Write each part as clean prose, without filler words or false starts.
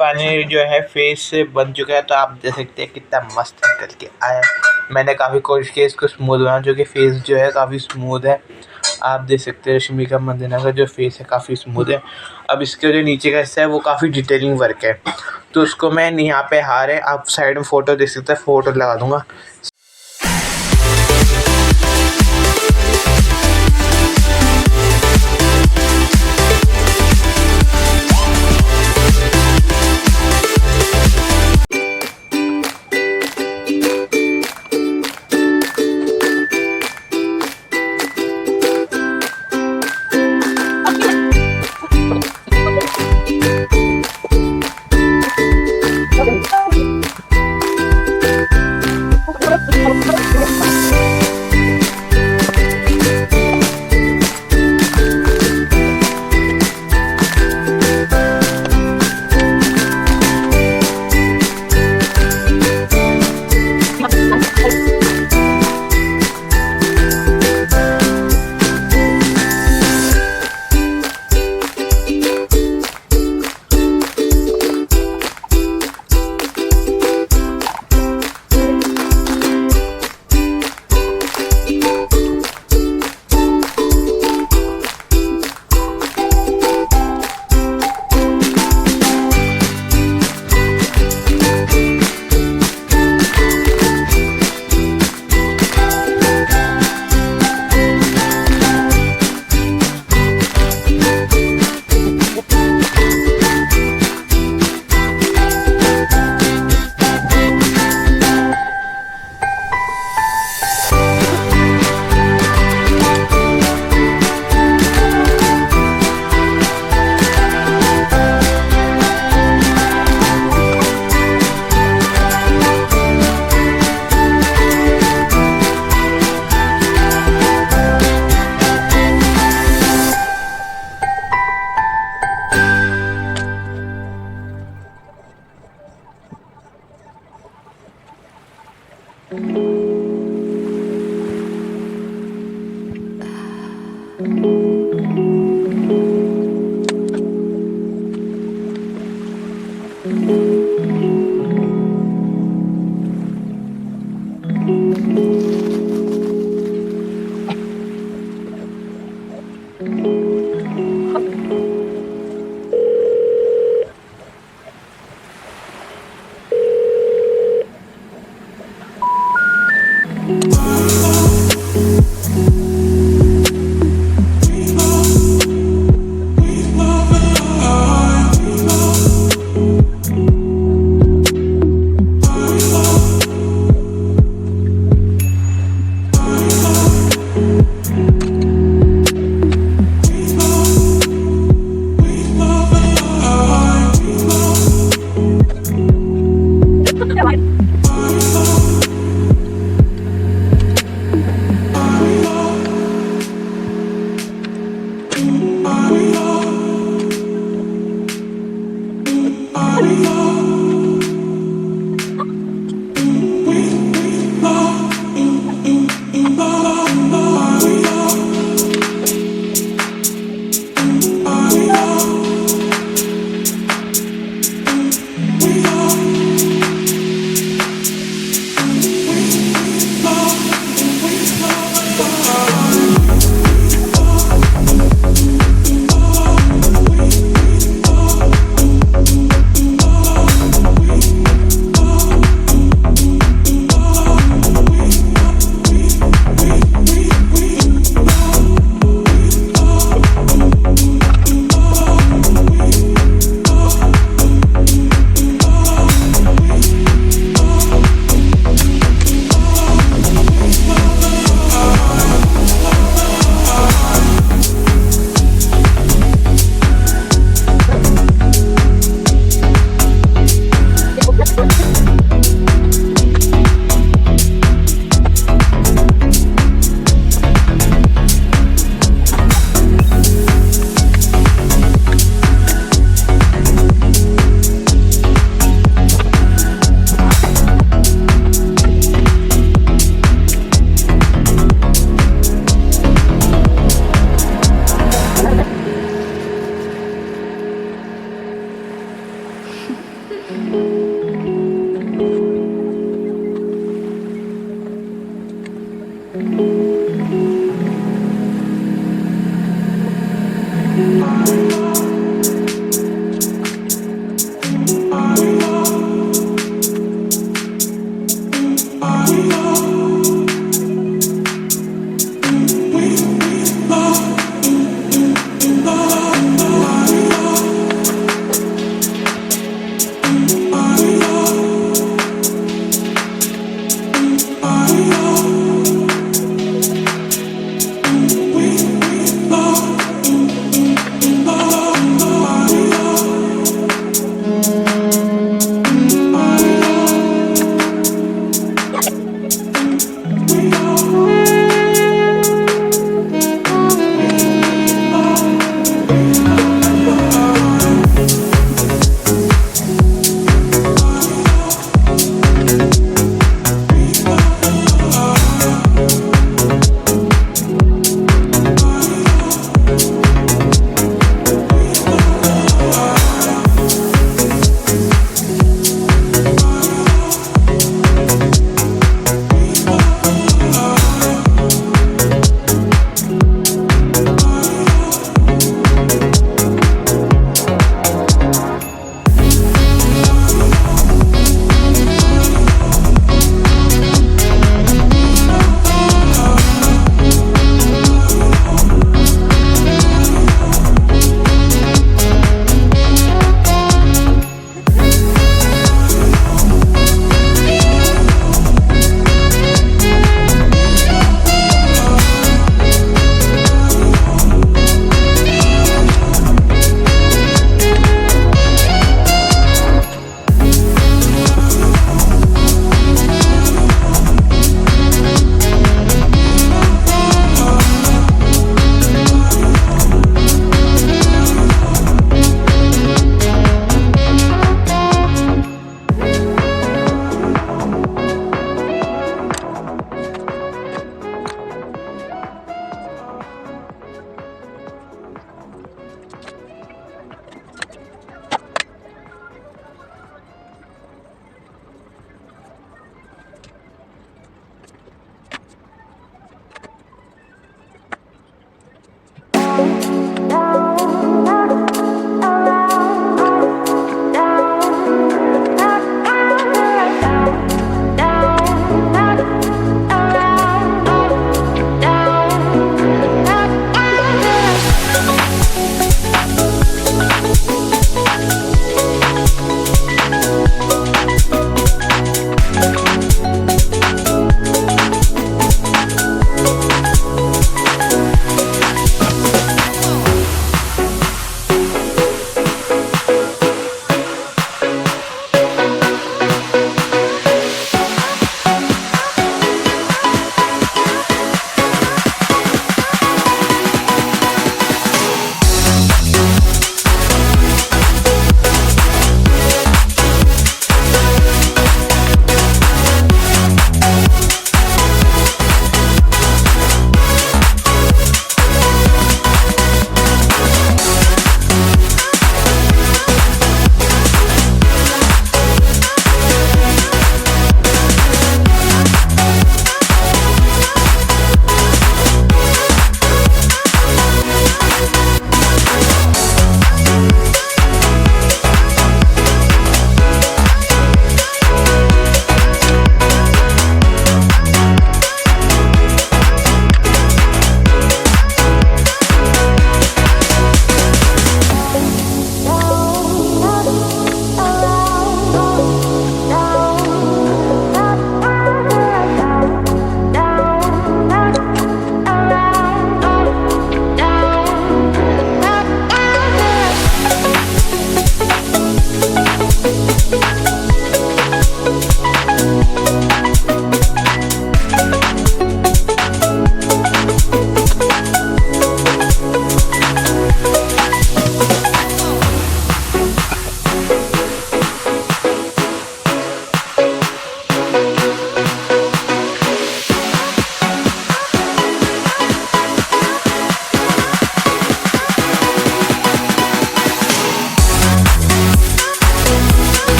Finally जो है face से बन चुका है। तो आप देख सकते हैं कितना मस्त निकल के आया। मैंने काफ़ी कोशिश की इसको स्मूथ बनाना, जो कि फेस जो है काफ़ी स्मूथ है। आप देख सकते हैं रश्मिका मंदाना का जो फेस है काफ़ी स्मूथ है। अब इसके जो नीचे का हिस्सा है वो काफ़ी डिटेलिंग वर्क है, तो उसको मैं यहाँ पे हार है, आप साइड में फ़ोटो देख सकते हैं, फ़ोटो लगा दूँगा।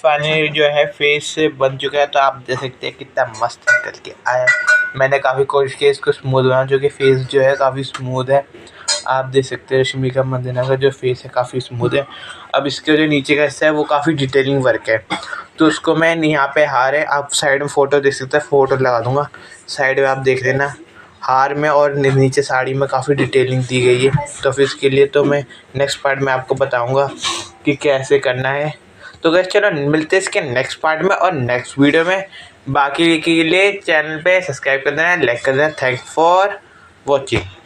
फाइनली जो है फेस से बन चुका है। तो आप देख सकते हैं कितना मस्त निकल के आया। मैंने काफ़ी कोशिश की इसको स्मूथ बनाना, जो कि फेस जो है काफ़ी स्मूथ है। आप देख सकते हैं रश्मिका मंदाना का जो फेस है काफ़ी स्मूथ है। अब इसके जो नीचे का हिस्सा है वो काफ़ी डिटेलिंग वर्क है। तो उसको मैं यहाँ पे हार है, आप साइड में फ़ोटो देख सकते हैं, फ़ोटो लगा दूँगा साइड में, आप देख लेना। हार में और नीचे साड़ी में काफ़ी डिटेलिंग दी गई है। तो फिर इसके लिए तो मैं नेक्स्ट पार्ट में आपको बताऊँगा कि कैसे करना है। तो गाइस चलो मिलते हैं इसके नेक्स्ट पार्ट में और नेक्स्ट वीडियो में। बाकी के लिए चैनल पे सब्सक्राइब कर देना, लाइक कर देना। Thanks for watching.